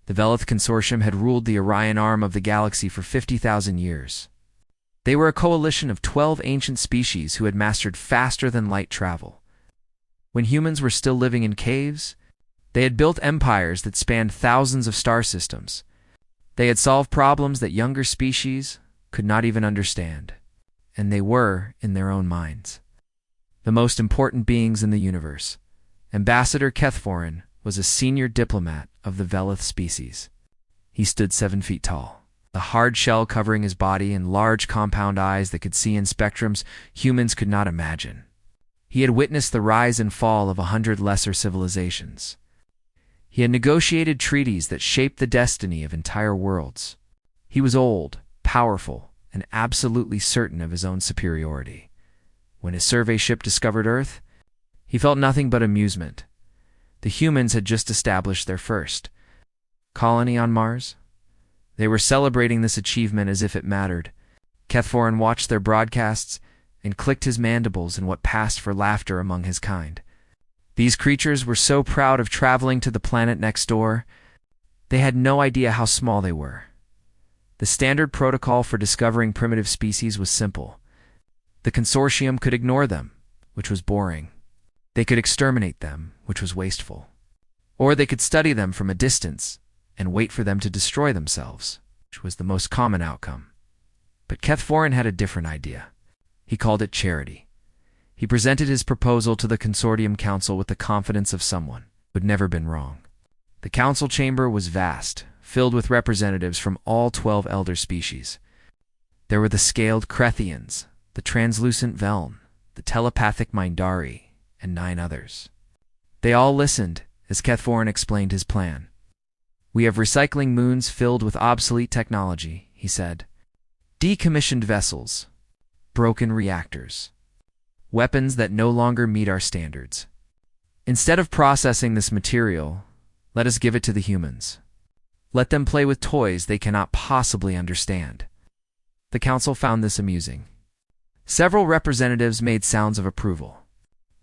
The Velith Consortium had ruled the Orion arm of the galaxy for 50,000 years. They were a coalition of 12 ancient species who had mastered faster-than-light travel. When humans were still living in caves, they had built empires that spanned thousands of star systems. They had solved problems that younger species could not even understand, and they were, in their own minds, the most important beings in the universe. Ambassador Kethforin was a senior diplomat of the Velith species. He stood 7 feet tall, a hard shell covering his body and large compound eyes that could see in spectrums humans could not imagine. He had witnessed the rise and fall of 100 lesser civilizations. He had negotiated treaties that shaped the destiny of entire worlds. He was old, powerful, and absolutely certain of his own superiority. When his survey ship discovered Earth, he felt nothing but amusement. The humans had just established their first colony on Mars. They were celebrating this achievement as if it mattered. Kethforin watched their broadcasts and clicked his mandibles in what passed for laughter among his kind. These creatures were so proud of traveling to the planet next door, they had no idea how small they were. The standard protocol for discovering primitive species was simple. The consortium could ignore them, which was boring. They could exterminate them, which was wasteful. Or they could study them from a distance and wait for them to destroy themselves, which was the most common outcome. But Kethforin had a different idea. He called it charity. He presented his proposal to the Consortium Council with the confidence of someone who had never been wrong. The council chamber was vast, filled with representatives from all 12 elder species. There were the scaled Krethians, the translucent Veln, the telepathic Mindari, and 9 others. They all listened as Kethforin explained his plan. "We have recycling moons filled with obsolete technology," he said. "Decommissioned vessels, broken reactors, weapons that no longer meet our standards. Instead of processing this material, let us give it to the humans. Let them play with toys they cannot possibly understand." The council found this amusing. Several representatives made sounds of approval.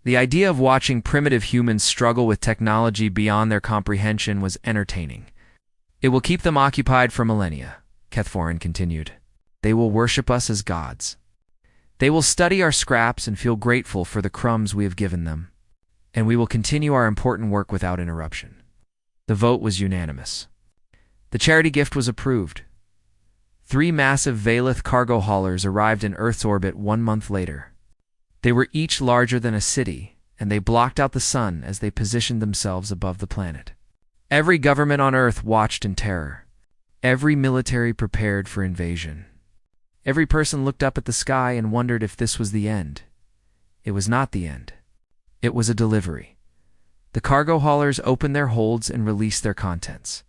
The idea of watching primitive humans struggle with technology beyond their comprehension was entertaining. "It will keep them occupied for millennia," Kethforin continued. "They will worship us as gods. They will study our scraps and feel grateful for the crumbs we have given them, and we will continue our important work without interruption." The vote was unanimous. The charity gift was approved. 3 massive Velith cargo haulers arrived in Earth's orbit 1 month later. They were each larger than a city, and they blocked out the sun as they positioned themselves above the planet. Every government on Earth watched in terror. Every military prepared for invasion. Every person looked up at the sky and wondered if this was the end. It was not the end. It was a delivery. The cargo haulers opened their holds and released their contents.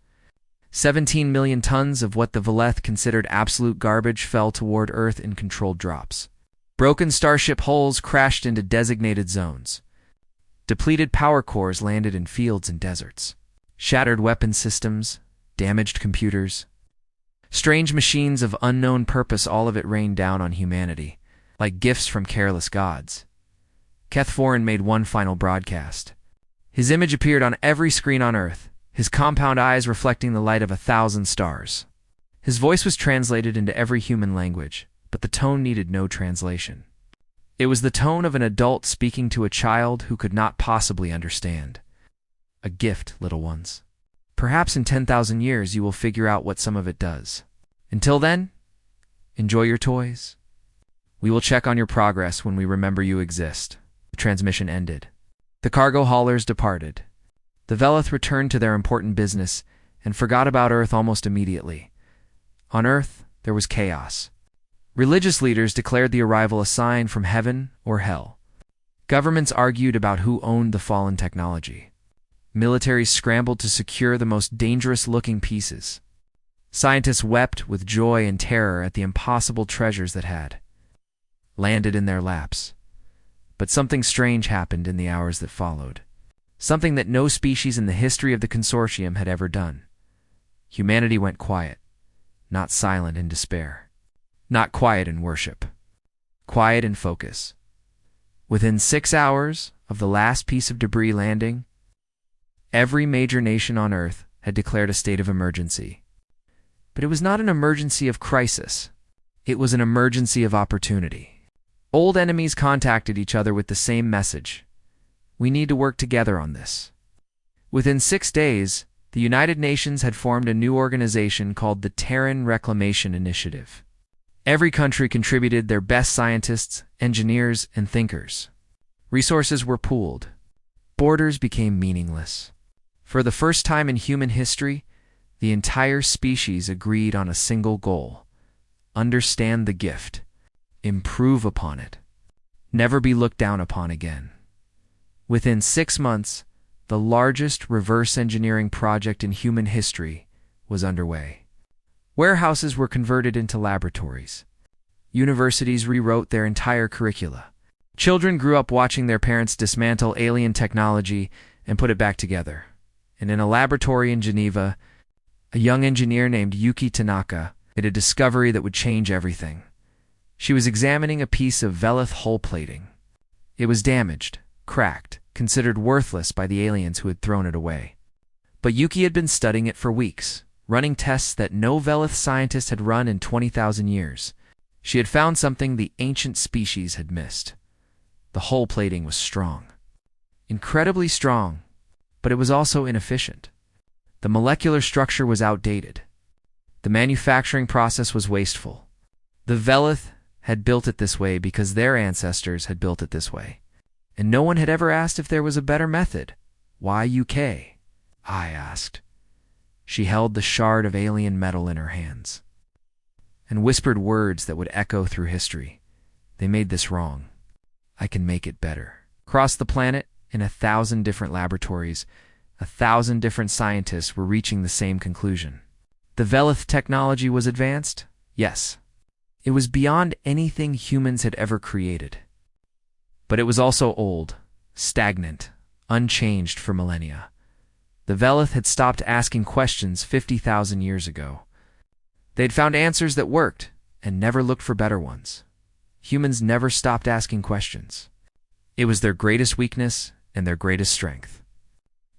17 million tons of what the Velith considered absolute garbage fell toward Earth in controlled drops. Broken starship hulls crashed into designated zones. Depleted power cores landed in fields and deserts. Shattered weapon systems, damaged computers. Strange machines of unknown purpose, all of it rained down on humanity, like gifts from careless gods. Kethforin made one final broadcast. His image appeared on every screen on Earth, his compound eyes reflecting the light of 1,000 stars. His voice was translated into every human language, but the tone needed no translation. It was the tone of an adult speaking to a child who could not possibly understand. "A gift, little ones. Perhaps in 10,000 years you will figure out what some of it does. Until then, enjoy your toys. We will check on your progress when we remember you exist." The transmission ended. The cargo haulers departed. The Velith returned to their important business and forgot about Earth almost immediately. On Earth, there was chaos. Religious leaders declared the arrival a sign from heaven or hell. Governments argued about who owned the fallen technology. Militaries scrambled to secure the most dangerous-looking pieces. Scientists wept with joy and terror at the impossible treasures that had landed in their laps. But something strange happened in the hours that followed. Something that no species in the history of the consortium had ever done. Humanity went quiet, not silent in despair. Not quiet in worship. Quiet in focus. Within 6 hours of the last piece of debris landing, every major nation on Earth had declared a state of emergency. But it was not an emergency of crisis. It was an emergency of opportunity. Old enemies contacted each other with the same message. We need to work together on this. Within 6 days, the United Nations had formed a new organization called the Terran Reclamation Initiative. Every country contributed their best scientists, engineers, and thinkers. Resources were pooled. Borders became meaningless. For the first time in human history, the entire species agreed on a single goal: understand the gift, improve upon it, never be looked down upon again. Within 6 months, the largest reverse engineering project in human history was underway. Warehouses were converted into laboratories. Universities rewrote their entire curricula. Children grew up watching their parents dismantle alien technology and put it back together. And in a laboratory in Geneva, a young engineer named Yuki Tanaka made a discovery that would change everything. She was examining a piece of Velith hull plating. It was damaged, cracked, considered worthless by the aliens who had thrown it away. But Yuki had been studying it for weeks, running tests that no Velith scientist had run in 20,000 years. She had found something the ancient species had missed. The hull plating was strong. Incredibly strong, but it was also inefficient. The molecular structure was outdated. The manufacturing process was wasteful. The Velith had built it this way because their ancestors had built it this way. And no one had ever asked if there was a better method. Why UK? I asked. She held the shard of alien metal in her hands and whispered words that would echo through history. They made this wrong. I can make it better. Across the planet, in 1,000 different laboratories, 1,000 different scientists were reaching the same conclusion. The Velith technology was advanced? Yes. It was beyond anything humans had ever created. But it was also old, stagnant, unchanged for millennia. The Velith had stopped asking questions 50,000 years ago. They had found answers that worked and never looked for better ones. Humans never stopped asking questions. It was their greatest weakness and their greatest strength.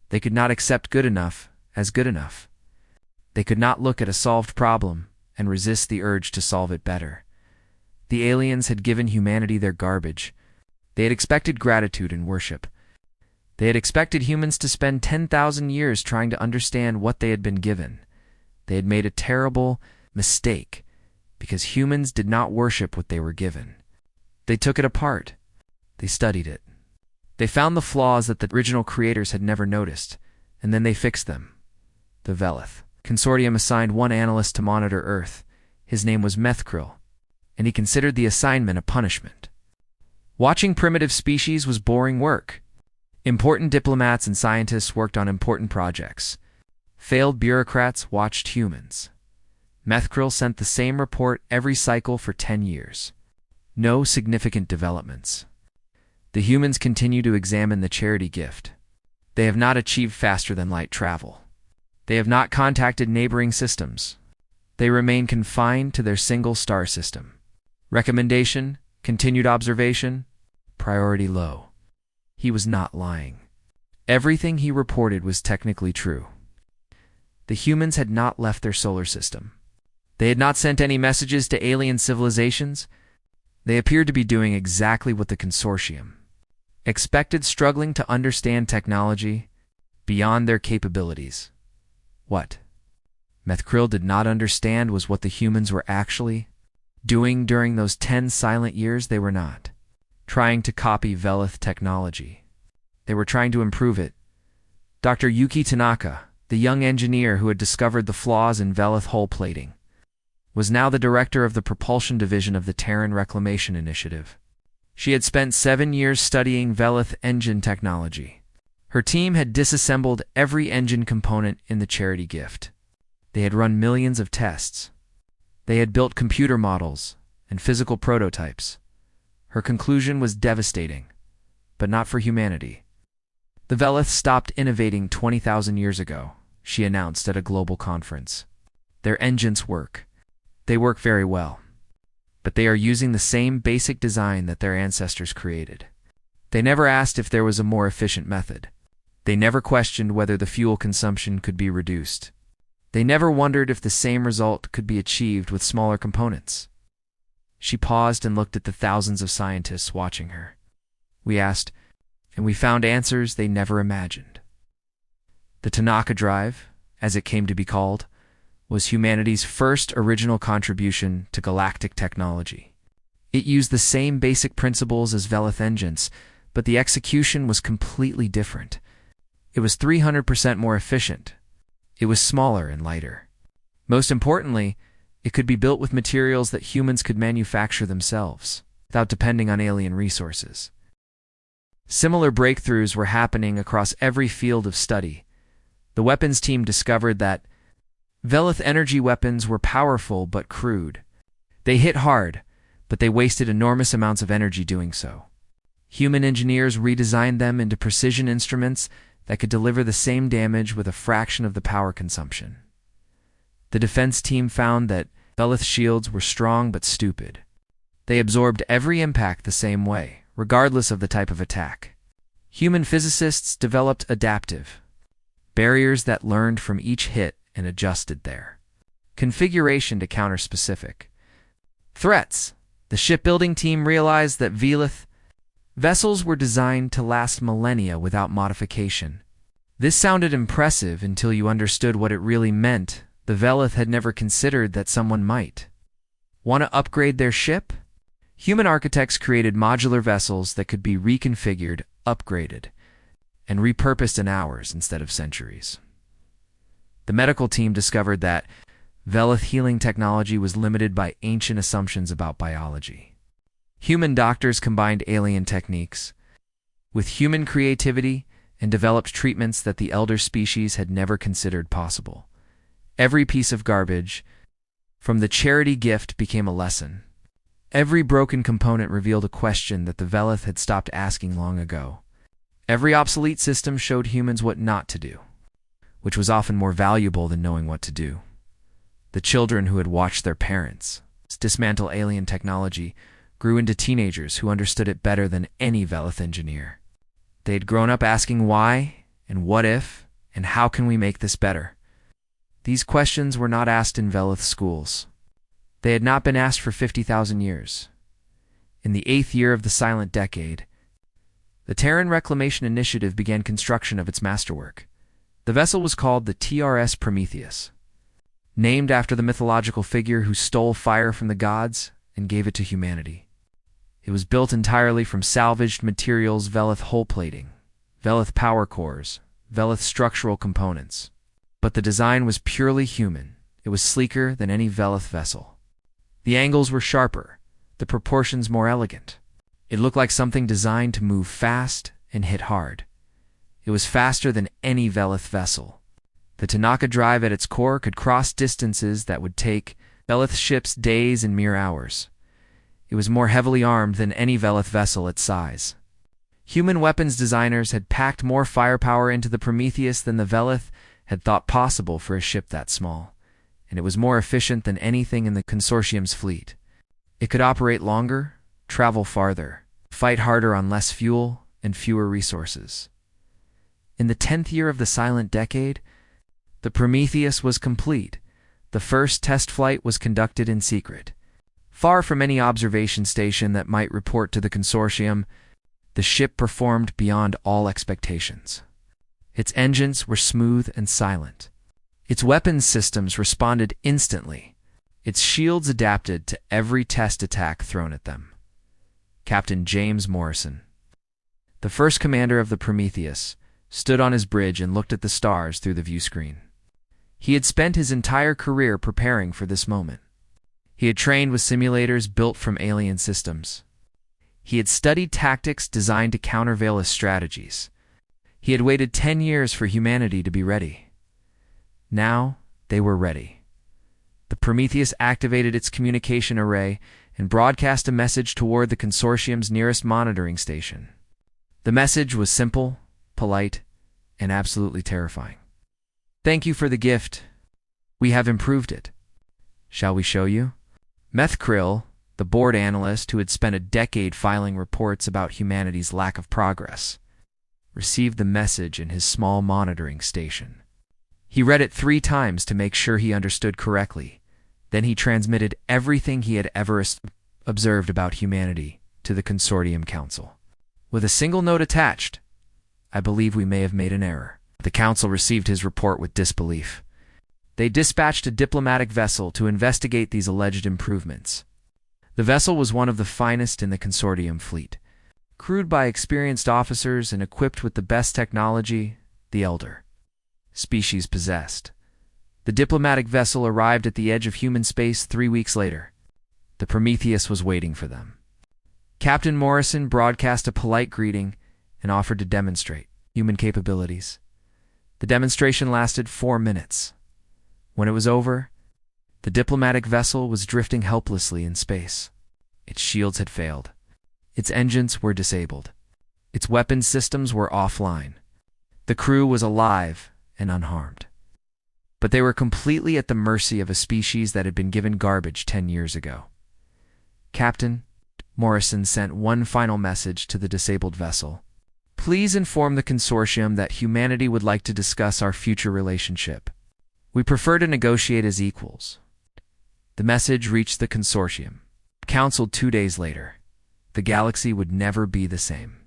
They could not accept good enough as good enough. They could not look at a solved problem and resist the urge to solve it better. The aliens had given humanity their garbage. They had expected gratitude and worship. They had expected humans to spend 10,000 years trying to understand what they had been given. They had made a terrible mistake because humans did not worship what they were given. They took it apart. They studied it. They found the flaws that the original creators had never noticed, and then they fixed them. The Velith Consortium assigned one analyst to monitor Earth. His name was Methkril, and he considered the assignment a punishment. Watching primitive species was boring work. Important diplomats and scientists worked on important projects. Failed bureaucrats watched humans. Methkril sent the same report every cycle for 10 years. No significant developments. The humans continue to examine the charity gift. They have not achieved faster-than-light travel. They have not contacted neighboring systems. They remain confined to their single star system. Recommendation: continued observation. Priority low. He was not lying. Everything he reported was technically true. The humans had not left their solar system. They had not sent any messages to alien civilizations. They appeared to be doing exactly what the consortium expected, struggling to understand technology beyond their capabilities. What Methkril did not understand was what the humans were actually doing during those 10 silent years. They were not trying to copy Velith technology. They were trying to improve it. Dr. Yuki Tanaka, the young engineer who had discovered the flaws in Velith hull plating, was now the director of the propulsion division of the Terran Reclamation Initiative. She had spent 7 years studying Velith engine technology. Her team had disassembled every engine component in the charity gift. They had run millions of tests. They had built computer models and physical prototypes. Her conclusion was devastating, but not for humanity. The Velith stopped innovating 20,000 years ago, she announced at a global conference. Their engines work. They work very well. But they are using the same basic design that their ancestors created. They never asked if there was a more efficient method. They never questioned whether the fuel consumption could be reduced. They never wondered if the same result could be achieved with smaller components. She paused and looked at the thousands of scientists watching her. We asked, and we found answers they never imagined. The Tanaka Drive, as it came to be called, was humanity's first original contribution to galactic technology. It used the same basic principles as Velith engines, but the execution was completely different. It was 300% more efficient. It was smaller and lighter. Most importantly, it could be built with materials that humans could manufacture themselves, without depending on alien resources. Similar breakthroughs were happening across every field of study. The weapons team discovered that Velith energy weapons were powerful but crude. They hit hard, but they wasted enormous amounts of energy doing so. Human engineers redesigned them into precision instruments that could deliver the same damage with a fraction of the power consumption. The defense team found that Velith shields were strong but stupid. They absorbed every impact the same way, regardless of the type of attack. Human physicists developed adaptive barriers that learned from each hit and adjusted their configuration to counter specific threats. The shipbuilding team realized that Velith vessels were designed to last millennia without modification. This sounded impressive until you understood what it really meant. The Velith had never considered that someone might want to upgrade their ship. Human architects created modular vessels that could be reconfigured, upgraded, and repurposed in hours instead of centuries. The medical team discovered that Velith healing technology was limited by ancient assumptions about biology. Human doctors combined alien techniques with human creativity and developed treatments that the elder species had never considered possible. Every piece of garbage from the charity gift became a lesson. Every broken component revealed a question that the Velith had stopped asking long ago. Every obsolete system showed humans what not to do, which was often more valuable than knowing what to do. The children who had watched their parents dismantle alien technology grew into teenagers who understood it better than any Velith engineer. They had grown up asking why, and what if, and how can we make this better? These questions were not asked in Velith schools. They had not been asked for 50,000 years. In the 8th year of the Silent Decade, the Terran Reclamation Initiative began construction of its masterwork. The vessel was called the TRS Prometheus, named after the mythological figure who stole fire from the gods and gave it to humanity. It was built entirely from salvaged materials: Velith hull plating, Velith power cores, Velith structural components. But the design was purely human. It was sleeker than any Velith vessel. The angles were sharper, the proportions more elegant. It looked like something designed to move fast and hit hard. It was faster than any Velith vessel. The Tanaka Drive at its core could cross distances that would take Velith ships days and mere hours. It was more heavily armed than any Velith vessel its size. Human weapons designers had packed more firepower into the Prometheus than the Velith had thought possible for a ship that small, and it was more efficient than anything in the consortium's fleet. It could operate longer, travel farther, fight harder on less fuel and fewer resources. In the 10th year of the Silent Decade, the Prometheus was complete. The first test flight was conducted in secret. Far from any observation station that might report to the consortium, the ship performed beyond all expectations. Its engines were smooth and silent. Its weapons systems responded instantly. Its shields adapted to every test attack thrown at them. Captain James Morrison, the first commander of the Prometheus, stood on his bridge and looked at the stars through the view screen. He had spent his entire career preparing for this moment. He had trained with simulators built from alien systems. He had studied tactics designed to counter Velith strategies. He had waited 10 years for humanity to be ready. Now they were ready. The Prometheus activated its communication array and broadcast a message toward the consortium's nearest monitoring station. The message was simple, polite, and absolutely terrifying. "Thank you for the gift. We have improved it. Shall we show you?" Meth Krill, the board analyst who had spent a decade filing reports about humanity's lack of progress, received the message in his small monitoring station. He read it 3 times to make sure he understood correctly. Then he transmitted everything he had ever observed about humanity to the Consortium Council. With a single note attached, "I believe we may have made an error." The Council received his report with disbelief. They dispatched a diplomatic vessel to investigate these alleged improvements. The vessel was one of the finest in the Consortium fleet. Crewed by experienced officers and equipped with the best technology the elder species possessed. The diplomatic vessel arrived at the edge of human space 3 weeks later. The Prometheus was waiting for them. Captain Morrison broadcast a polite greeting and offered to demonstrate human capabilities. The demonstration lasted 4 minutes. When it was over, the diplomatic vessel was drifting helplessly in space. Its shields had failed. Its engines were disabled. Its weapons systems were offline. The crew was alive and unharmed. But they were completely at the mercy of a species that had been given garbage 10 years ago. Captain Morrison sent one final message to the disabled vessel. "Please inform the consortium that humanity would like to discuss our future relationship. We prefer to negotiate as equals." The message reached the consortium. Counseled 2 days later. The galaxy would never be the same.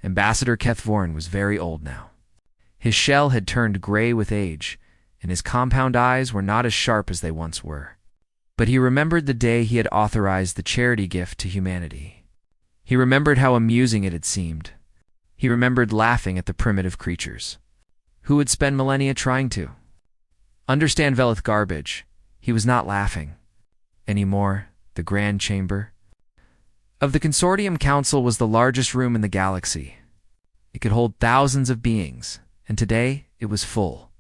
Ambassador Kethvorin was very old now. His shell had turned gray with age, and his compound eyes were not as sharp as they once were. But he remembered the day he had authorized the charity gift to humanity. He remembered how amusing it had seemed. He remembered laughing at the primitive creatures. Who would spend millennia trying to understand Velith garbage? He was not laughing anymore. The Grand Chamber of the Consortium Council was the largest room in the galaxy. It could hold thousands of beings, and today it was full.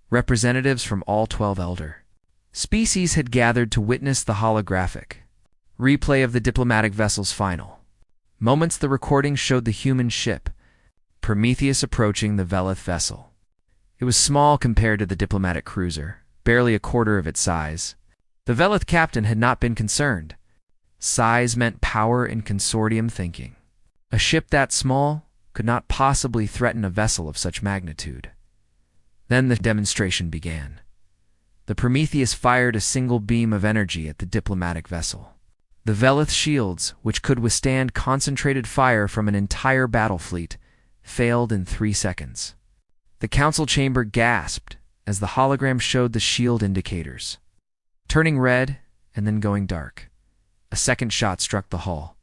Representatives from all 12 elder species had gathered to witness the holographic replay of the diplomatic vessel's final moments. The recording showed the human ship, Prometheus, approaching the Velith vessel. It was small compared to the diplomatic cruiser, barely a quarter of its size. The Velith captain had not been concerned. Size meant power in consortium thinking. A ship that small could not possibly threaten a vessel of such magnitude. Then the demonstration began. The Prometheus fired a single beam of energy at the diplomatic vessel. The Velith shields, which could withstand concentrated fire from an entire battle fleet, failed in 3 seconds. The council chamber gasped as the hologram showed the shield indicators turning red and then going dark. A second shot struck the hull.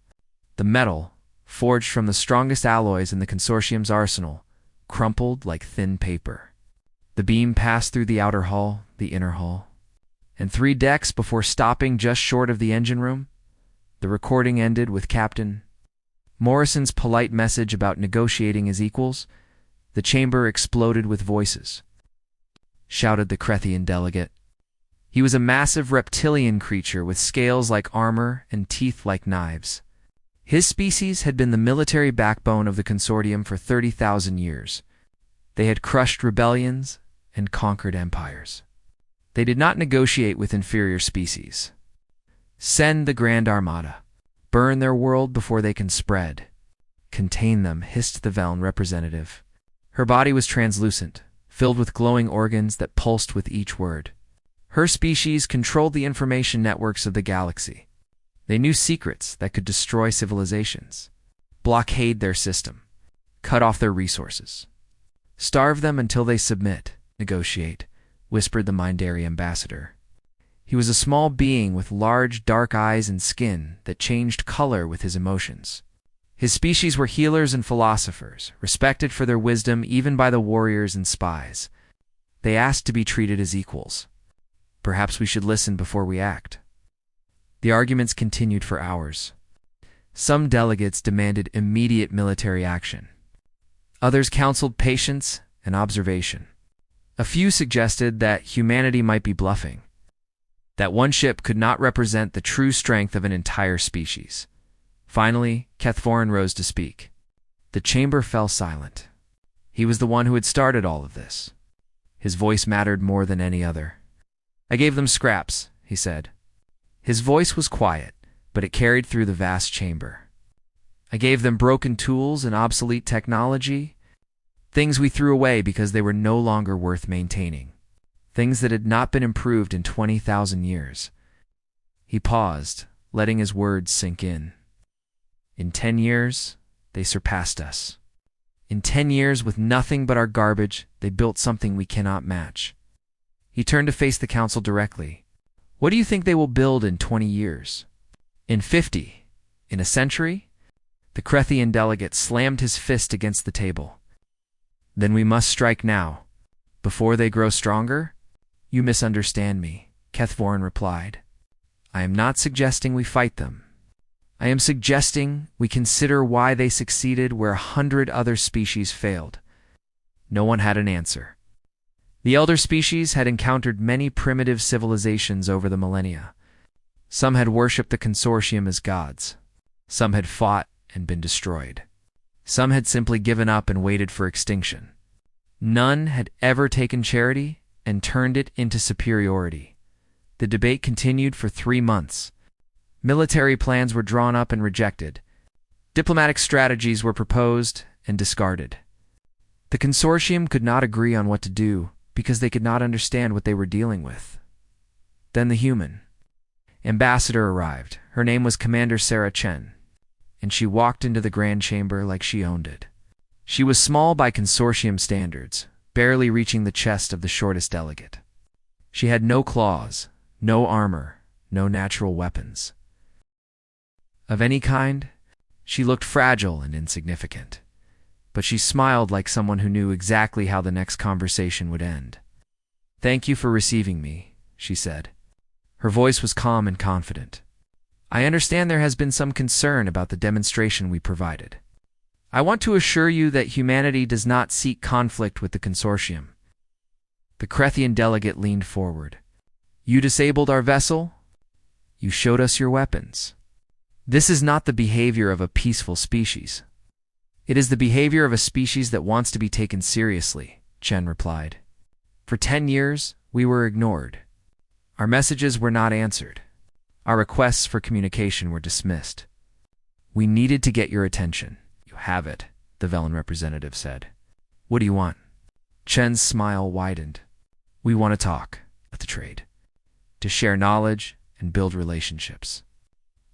The metal, forged from the strongest alloys in the consortium's arsenal, crumpled like thin paper. The beam passed through the outer hull, the inner hull, and 3 decks before stopping just short of the engine room. The recording ended with Captain Morrison's polite message about negotiating as equals. The chamber exploded with voices, shouted the Crethian delegate. He was a massive reptilian creature with scales like armor and teeth like knives. His species had been the military backbone of the consortium for 30,000 years. They had crushed rebellions and conquered empires. They did not negotiate with inferior species. "Send the Grand Armada. Burn their world before they can spread. Contain them," hissed the Veln representative. Her body was translucent, filled with glowing organs that pulsed with each word. Her species controlled the information networks of the galaxy. They knew secrets that could destroy civilizations, blockade their system, cut off their resources, starve them until they submit. "Negotiate," whispered the Mindari ambassador. He was a small being with large, dark eyes and skin that changed color with his emotions. His species were healers and philosophers, respected for their wisdom even by the warriors and spies. They asked to be treated as equals. Perhaps we should listen before we act. The arguments continued for hours. Some delegates demanded immediate military action. Others counseled patience and observation. A few suggested that humanity might be bluffing, that one ship could not represent the true strength of an entire species. Finally, Kethvorin rose to speak. The chamber fell silent. He was the one who had started all of this. His voice mattered more than any other. "I gave them scraps," he said. His voice was quiet, but it carried through the vast chamber. "I gave them broken tools and obsolete technology, Things we threw away because they were no longer worth maintaining. Things that had not been improved in 20,000 years. He paused, letting his words sink in. In 10 years, they surpassed us. In 10 years, with nothing but our garbage, they built something we cannot match. He turned to face the council directly. What do you think they will build in 20 years? In 50? In a century? The Crethian delegate slammed his fist against the table. Then we must strike now. Before they grow stronger? You misunderstand me, Kethvorin replied. I am not suggesting we fight them. I am suggesting we consider why they succeeded where 100 other species failed. No one had an answer. The elder species had encountered many primitive civilizations over the millennia. Some had worshipped the consortium as gods. Some had fought and been destroyed. Some had simply given up and waited for extinction. None had ever taken charity and turned it into superiority. The debate continued for 3 months. Military plans were drawn up and rejected. Diplomatic strategies were proposed and discarded. The consortium could not agree on what to do because they could not understand what they were dealing with. Then the human ambassador arrived. Her name was Commander Sarah Chen, and she walked into the Grand Chamber like she owned it. She was small by consortium standards, barely reaching the chest of the shortest delegate. She had no claws, no armor, no natural weapons of any kind. She looked fragile and insignificant, but she smiled like someone who knew exactly how the next conversation would end. Thank you for receiving me, she said. Her voice was calm and confident. I understand there has been some concern about the demonstration we provided. I want to assure you that humanity does not seek conflict with the consortium. The Crethian delegate leaned forward. You disabled our vessel? You showed us your weapons. This is not the behavior of a peaceful species. It is the behavior of a species that wants to be taken seriously, Chen replied. For 10 years, we were ignored. Our messages were not answered. Our requests for communication were dismissed. We needed to get your attention. You have it, the Velen representative said. What do you want? Chen's smile widened. We want to talk, to trade, to share knowledge and build relationships.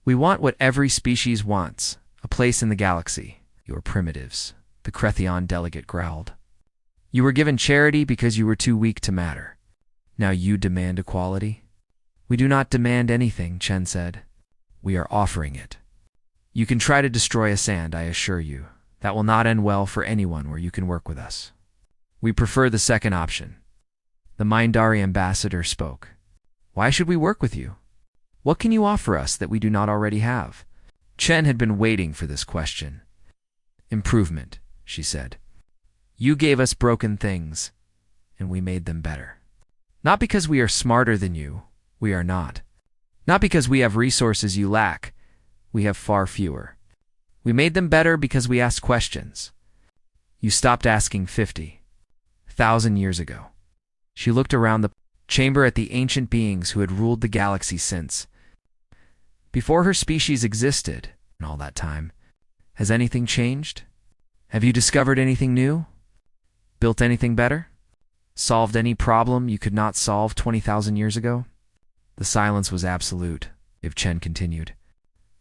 We want what every species wants, a place in the galaxy. You are primitives, the Crethian delegate growled. You were given charity because you were too weak to matter. Now you demand equality? We do not demand anything, Chen said. We are offering it. You can try to destroy a sand, I assure you. That will not end well for anyone where you can work with us. We prefer the second option. The Mindari ambassador spoke. Why should we work with you? What can you offer us that we do not already have? Chen had been waiting for this question. Improvement, she said. You gave us broken things, and we made them better. Not because we are smarter than you, we are not. Not because we have resources you lack, we have far fewer. We made them better because we asked questions. You stopped asking 50,000 years ago. She looked around the chamber at the ancient beings who had ruled the galaxy since. Before her species existed, in all that time, has anything changed? Have you discovered anything new? Built anything better? Solved any problem you could not solve 20,000 years ago? The silence was absolute, if Chen continued,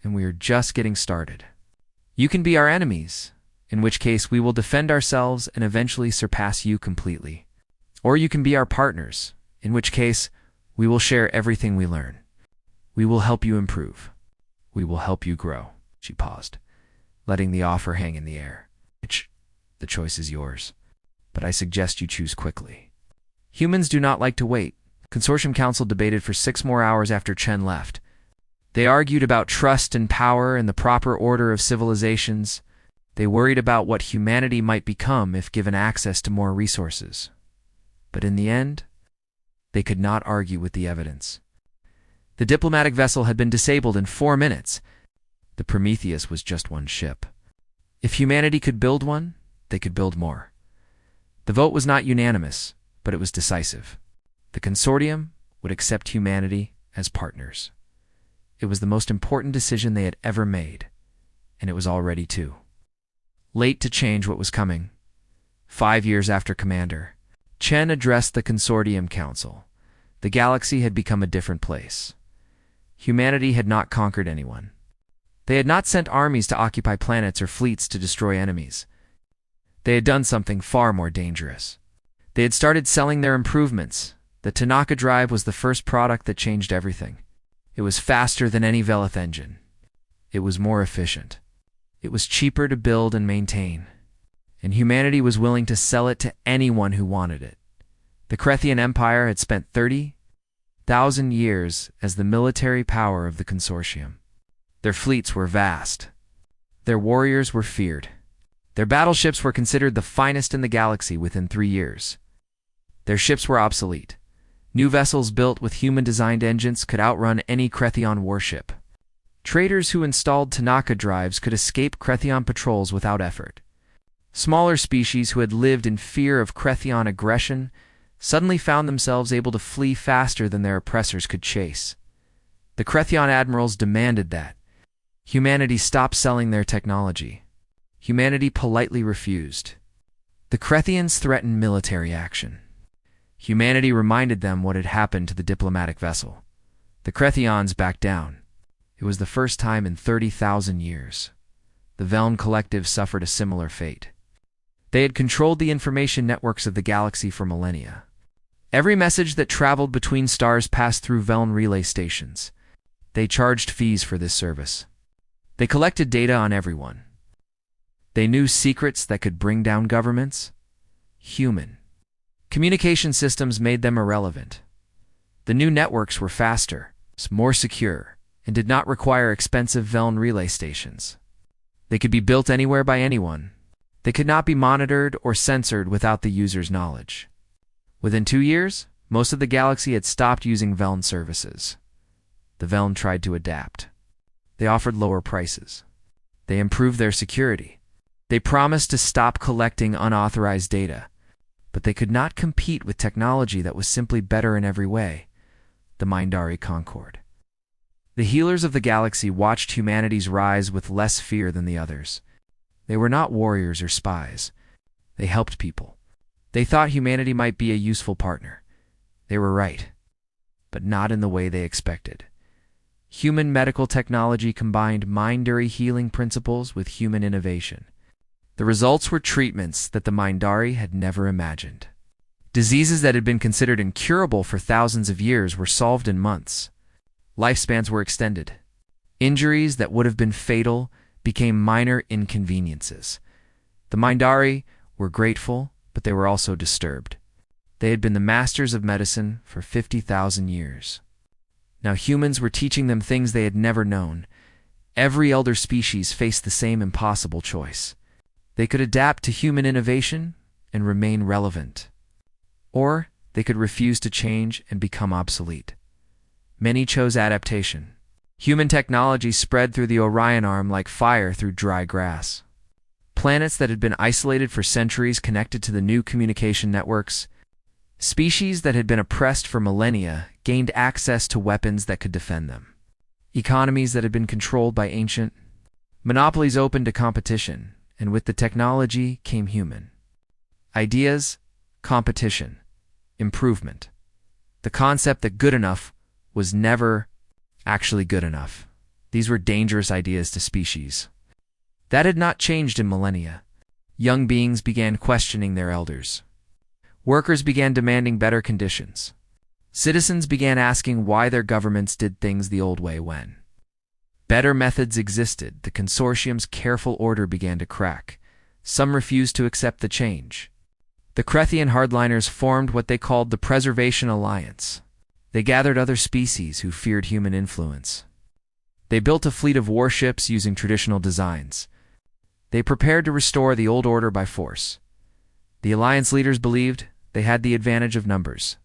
and we are just getting started. You can be our enemies, in which case we will defend ourselves and eventually surpass you completely. Or you can be our partners, in which case we will share everything we learn. We will help you improve. We will help you grow. She paused, letting the offer hang in the air. The choice is yours, but I suggest you choose quickly. Humans do not like to wait. Consortium Council debated for 6 more hours after Chen left. They argued about trust and power and the proper order of civilizations. They worried about what humanity might become if given access to more resources. But in the end, they could not argue with the evidence. The diplomatic vessel had been disabled in 4 minutes. The Prometheus was just one ship. If humanity could build one, they could build more. The vote was not unanimous, but it was decisive. The consortium would accept humanity as partners. It was the most important decision they had ever made, and it was already too late to change what was coming. 5 years after Commander Chen addressed the Consortium Council, the galaxy had become a different place. Humanity had not conquered anyone. They had not sent armies to occupy planets or fleets to destroy enemies. They had done something far more dangerous. They had started selling their improvements. The Tanaka drive was the first product that changed everything. It was faster than any Velith engine. It was more efficient. It was cheaper to build and maintain. And humanity was willing to sell it to anyone who wanted it. The Krethian Empire had spent 30,000 years as the military power of the consortium. Their fleets were vast. Their warriors were feared. Their battleships were considered the finest in the galaxy within 3 years. Their ships were obsolete. New vessels built with human-designed engines could outrun any Krethian warship. Traders who installed Tanaka drives could escape Krethian patrols without effort. Smaller species who had lived in fear of Krethian aggression suddenly found themselves able to flee faster than their oppressors could chase. The Krethian admirals demanded that humanity stop selling their technology. Humanity politely refused. The Krethians threatened military action. Humanity reminded them what had happened to the diplomatic vessel. The Krethians backed down. It was the first time in 30,000 years. The Veln Collective suffered a similar fate. They had controlled the information networks of the galaxy for millennia. Every message that traveled between stars passed through Veln relay stations. They charged fees for this service. They collected data on everyone. They knew secrets that could bring down governments. Human communication systems made them irrelevant. The new networks were faster, more secure, and did not require expensive Veln relay stations. They could be built anywhere by anyone. They could not be monitored or censored without the user's knowledge. Within 2 years, most of the galaxy had stopped using Veln services. The Veln tried to adapt. They offered lower prices. They improved their security. They promised to stop collecting unauthorized data, but they could not compete with technology that was simply better in every way, the Mindari Concord. The healers of the galaxy watched humanity's rise with less fear than the others. They were not warriors or spies. They helped people. They thought humanity might be a useful partner. They were right, but not in the way they expected. Human medical technology combined Mindari healing principles with human innovation. The results were treatments that the Mindari had never imagined. Diseases that had been considered incurable for thousands of years were solved in months. Lifespans were extended. Injuries that would have been fatal became minor inconveniences. The Mindari were grateful, but they were also disturbed. They had been the masters of medicine for 50,000 years. Now humans were teaching them things they had never known. Every elder species faced the same impossible choice. They could adapt to human innovation and remain relevant, or they could refuse to change and become obsolete. Many chose adaptation. Human technology spread through the Orion Arm like fire through dry grass. Planets that had been isolated for centuries connected to the new communication networks. Species that had been oppressed for millennia gained access to weapons that could defend them. Economies that had been controlled by ancient monopolies opened to competition, and with the technology came human ideas, competition, improvement. The concept that good enough was never actually good enough. These were dangerous ideas to species. That had not changed in millennia. Young beings began questioning their elders. Workers began demanding better conditions. Citizens began asking why their governments did things the old way when better methods existed. The consortium's careful order began to crack. Some refused to accept the change. The Krethian hardliners formed what they called the Preservation Alliance. They gathered other species who feared human influence. They built a fleet of warships using traditional designs. They prepared to restore the old order by force. The Alliance leaders believed they had the advantage of numbers.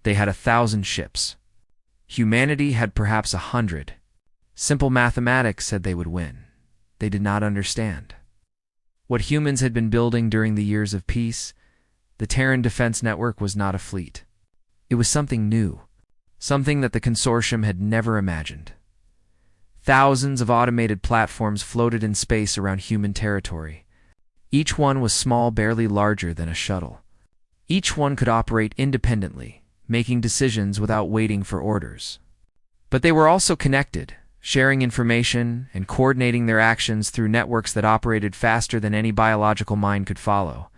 They had 1,000 ships. Humanity had perhaps 100. Simple mathematics said they would win. They did not understand what humans had been building during the years of peace. The Terran Defense Network was not a fleet. It was something new, something that the consortium had never imagined. Thousands of automated platforms floated in space around human territory. Each one was small, barely larger than a shuttle. Each one could operate independently, making decisions without waiting for orders. But they were also connected, sharing information and coordinating their actions through networks that operated faster than any biological mind could follow.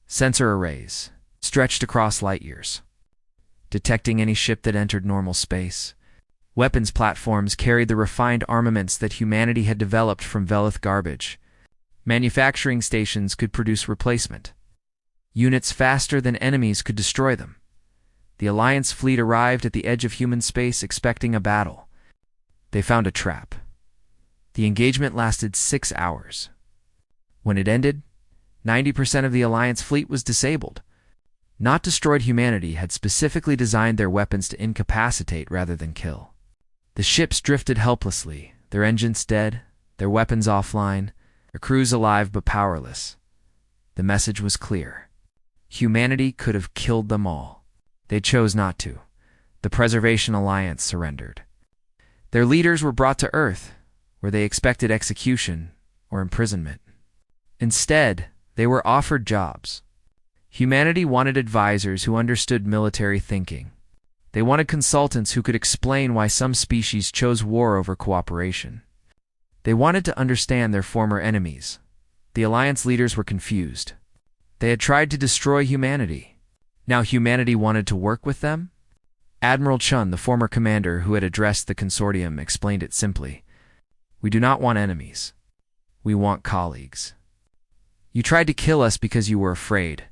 Sensor arrays, stretched across light years, detecting any ship that entered normal space. Weapons platforms carried the refined armaments that humanity had developed from Velith garbage. Manufacturing stations could produce replacement units faster than enemies could destroy them. The Alliance fleet arrived at the edge of human space expecting a battle. They found a trap. The engagement lasted 6 hours. When it ended, 90% of the Alliance fleet was disabled. Not destroyed. Humanity had specifically designed their weapons to incapacitate rather than kill. The ships drifted helplessly, their engines dead, their weapons offline, their crews alive but powerless. The message was clear. Humanity could have killed them all. They chose not to. The Preservation Alliance surrendered. Their leaders were brought to Earth, where they expected execution or imprisonment. Instead, they were offered jobs. Humanity wanted advisors who understood military thinking. They wanted consultants who could explain why some species chose war over cooperation. They wanted to understand their former enemies. The Alliance leaders were confused. They had tried to destroy humanity. Now humanity wanted to work with them? Admiral Chun, the former commander who had addressed the consortium, explained it simply. We do not want enemies. We want colleagues. You tried to kill us because you were afraid.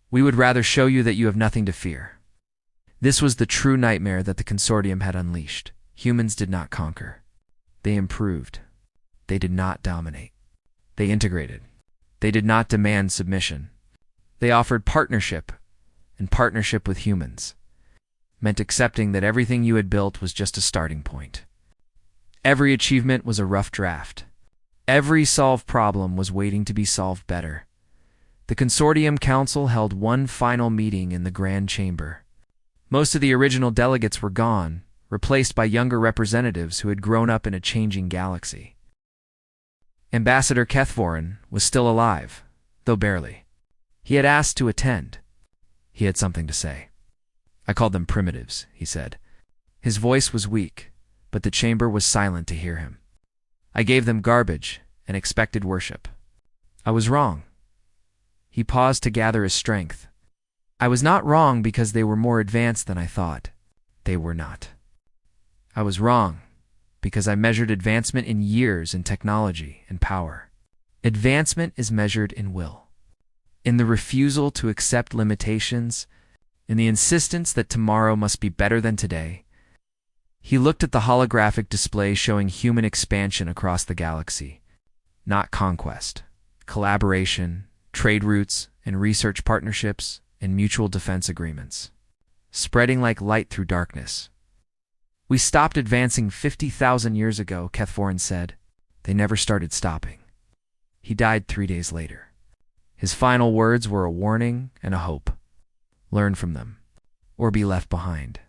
We would rather show you that you have nothing to fear. This was the true nightmare that the consortium had unleashed. Humans did not conquer. They improved. They did not dominate. They integrated. They did not demand submission. They offered partnership, and partnership with humans meant accepting that everything you had built was just a starting point. Every achievement was a rough draft. Every solved problem was waiting to be solved better. The Consortium Council held one final meeting in the Grand Chamber. Most of the original delegates were gone, replaced by younger representatives who had grown up in a changing galaxy. Ambassador Kethvorin was still alive, though barely. He had asked to attend. He had something to say. I called them primitives, he said. His voice was weak, but the chamber was silent to hear him. I gave them garbage and expected worship. I was wrong. He paused to gather his strength. I was not wrong because they were more advanced than I thought. They were not. I was wrong because I measured advancement in years in technology and power. Advancement is measured in will, in the refusal to accept limitations, in the insistence that tomorrow must be better than today. He looked at the holographic display showing human expansion across the galaxy, not conquest, collaboration, trade routes, and research partnerships, and mutual defense agreements, spreading like light through darkness. We stopped advancing 50,000 years ago, Kethvorin said. They never started stopping. He died 3 days later. His final words were a warning and a hope. Learn from them, or be left behind.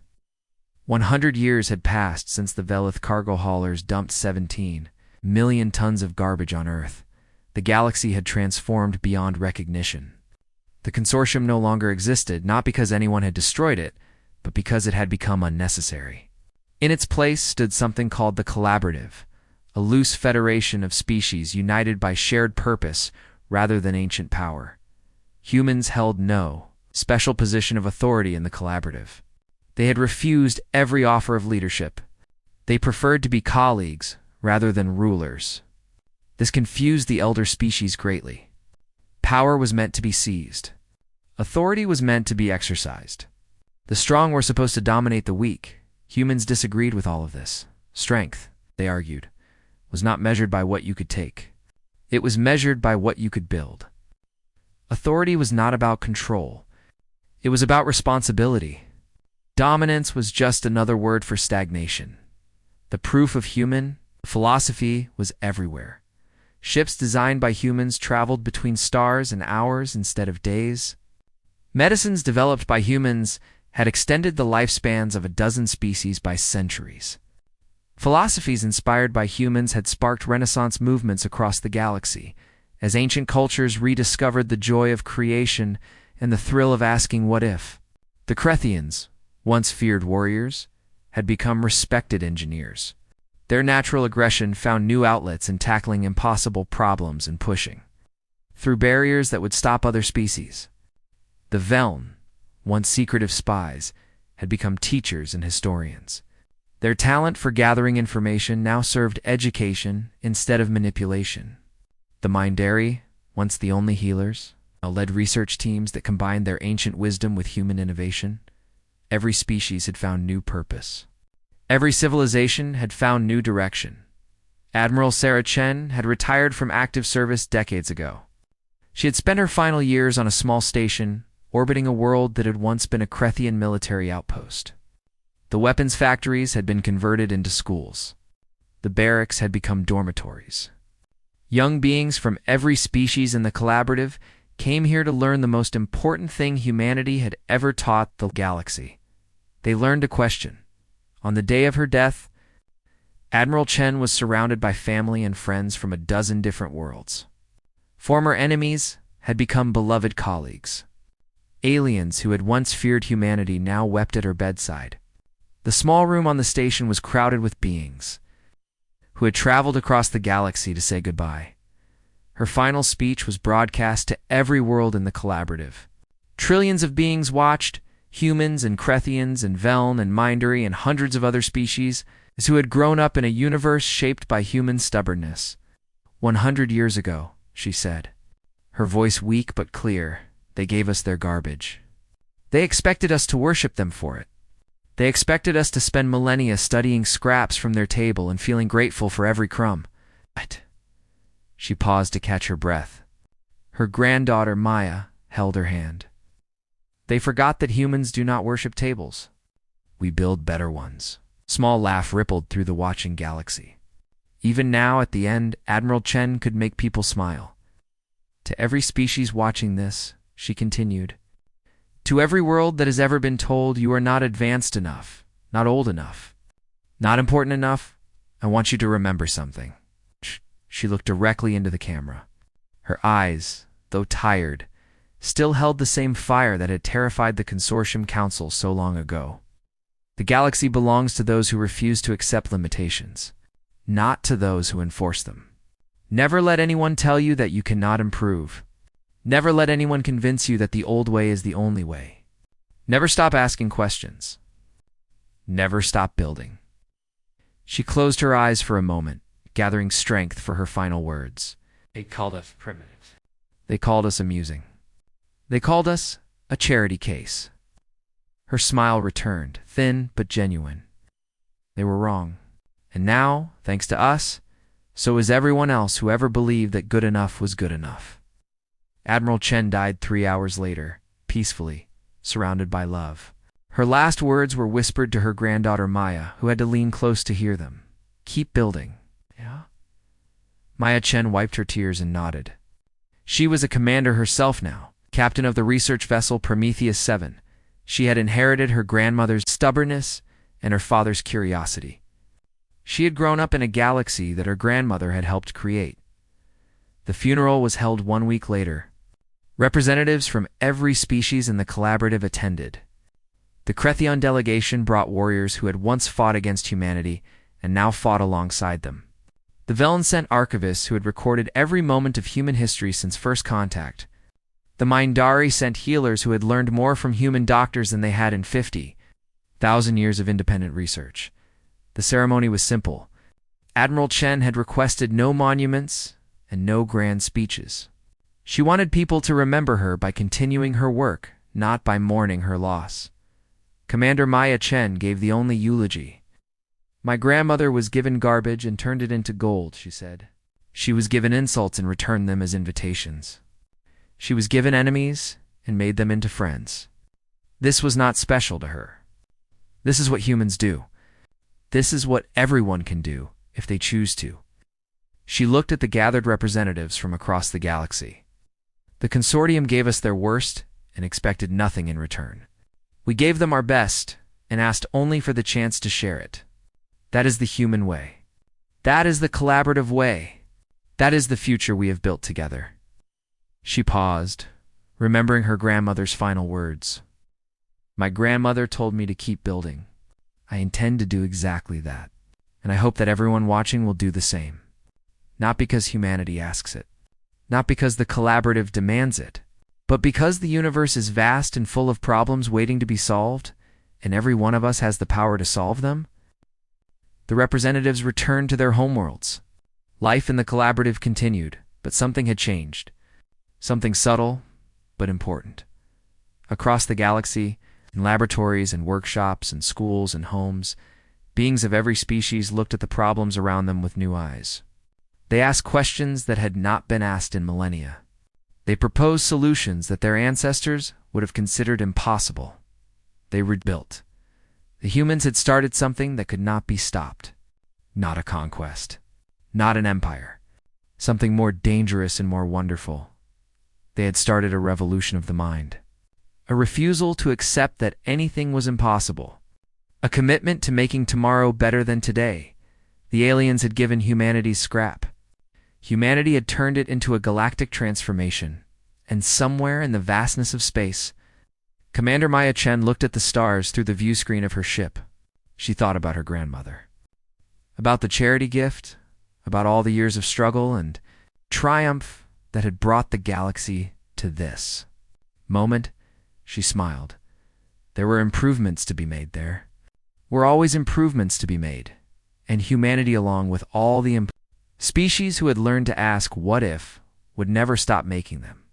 100 years had passed since the Velith cargo haulers dumped 17 million tons of garbage on Earth. The galaxy had transformed beyond recognition. The consortium no longer existed, not because anyone had destroyed it, but because it had become unnecessary. In its place stood something called the Collaborative, a loose federation of species united by shared purpose rather than ancient power. Humans held no special position of authority in the Collaborative. They had refused every offer of leadership. They preferred to be colleagues rather than rulers. This confused the elder species greatly. Power was meant to be seized. Authority was meant to be exercised. The strong were supposed to dominate the weak. Humans disagreed with all of this. Strength, they argued, was not measured by what you could take. It was measured by what you could build. Authority was not about control. It was about responsibility. Dominance was just another word for stagnation. The proof of human philosophy was everywhere. Ships designed by humans traveled between stars in hours instead of days. Medicines developed by humans had extended the lifespans of a dozen species by centuries. Philosophies inspired by humans had sparked Renaissance movements across the galaxy. as ancient cultures rediscovered the joy of creation and the thrill of asking what if. The Crethians, once feared warriors, had become respected engineers. Their natural aggression found new outlets in tackling impossible problems and pushing through barriers that would stop other species. The Veln, once secretive spies, had become teachers and historians. Their talent for gathering information now served education instead of manipulation. The Mindari, once the only healers, now led research teams that combined their ancient wisdom with human innovation. Every species had found new purpose. Every civilization had found new direction. Admiral Sarah Chen had retired from active service decades ago. She had spent her final years on a small station, orbiting a world that had once been a Crethian military outpost. The weapons factories had been converted into schools. The barracks had become dormitories. Young beings from every species in the collaborative came here to learn the most important thing humanity had ever taught the galaxy. They learned to question. On the day of her death, Admiral Chen was surrounded by family and friends from a dozen different worlds. Former enemies had become beloved colleagues. Aliens who had once feared humanity now wept at her bedside. The small room on the station was crowded with beings who had traveled across the galaxy to say goodbye. Her final speech was broadcast to every world in the collaborative. Trillions of beings watched, humans and Crethians and Veln and Mindari and hundreds of other species who had grown up in a universe shaped by human stubbornness. 100 years ago, she said, her voice weak but clear, they gave us their garbage. They expected us to worship them for it. They expected us to spend millennia studying scraps from their table and feeling grateful for every crumb. But she paused to catch her breath. Her granddaughter, Maya, held her hand. They forgot that humans do not worship tables. We build better ones. Small laugh rippled through the watching galaxy. Even now, at the end, Admiral Chen could make people smile. To every species watching this, she continued, to every world that has ever been told you are not advanced enough, not old enough, not important enough, I want you to remember something. She looked directly into the camera. Her eyes, though tired, still held the same fire that had terrified the Consortium Council so long ago. The galaxy belongs to those who refuse to accept limitations, not to those who enforce them. Never let anyone tell you that you cannot improve. Never let anyone convince you that the old way is the only way. Never stop asking questions. Never stop building. She closed her eyes for a moment, gathering strength for her final words. They called us primitive. They called us amusing. They called us a charity case. Her smile returned, thin but genuine. They were wrong. And now, thanks to us, so is everyone else who ever believed that good enough was good enough. Admiral Chen died 3 hours later, peacefully, surrounded by love. Her last words were whispered to her granddaughter Maya, who had to lean close to hear them. Keep building. Yeah? Maya Chen wiped her tears and nodded. She was a commander herself now, captain of the research vessel Prometheus 7. She had inherited her grandmother's stubbornness and her father's curiosity. She had grown up in a galaxy that her grandmother had helped create. The funeral was held 1 week later. Representatives from every species in the collaborative attended. The Crethian delegation brought warriors who had once fought against humanity and now fought alongside them. The Veln sent archivists who had recorded every moment of human history since first contact. The Mindari sent healers who had learned more from human doctors than they had in 50,000 years of independent research. The ceremony was simple. Admiral Chen had requested no monuments and no grand speeches. She wanted people to remember her by continuing her work, not by mourning her loss. Commander Maya Chen gave the only eulogy. My grandmother was given garbage and turned it into gold, she said. She was given insults and returned them as invitations. She was given enemies and made them into friends. This was not special to her. This is what humans do. This is what everyone can do if they choose to. She looked at the gathered representatives from across the galaxy. The consortium gave us their worst and expected nothing in return. We gave them our best and asked only for the chance to share it. That is the human way. That is the collaborative way. That is the future we have built together." She paused, remembering her grandmother's final words. "My grandmother told me to keep building. I intend to do exactly that, and I hope that everyone watching will do the same. Not because humanity asks it, not because the collaborative demands it, but because the universe is vast and full of problems waiting to be solved, and every one of us has the power to solve them." The representatives returned to their homeworlds. Life in the collaborative continued, but something had changed. Something subtle, but important. Across the galaxy, in laboratories and workshops and schools and homes, beings of every species looked at the problems around them with new eyes. They asked questions that had not been asked in millennia. They proposed solutions that their ancestors would have considered impossible. They rebuilt. The humans had started something that could not be stopped. Not a conquest. Not an empire. Something more dangerous and more wonderful. They had started a revolution of the mind. A refusal to accept that anything was impossible. A commitment to making tomorrow better than today. The aliens had given humanity's scrap. Humanity had turned it into a galactic transformation. And somewhere in the vastness of space, Commander Maya Chen looked at the stars through the view screen of her ship. She thought about her grandmother. About the charity gift, about all the years of struggle and triumph that had brought the galaxy to this moment. She smiled. There were improvements to be made there. Were always improvements to be made, and humanity, along with all the species who had learned to ask what if, would never stop making them.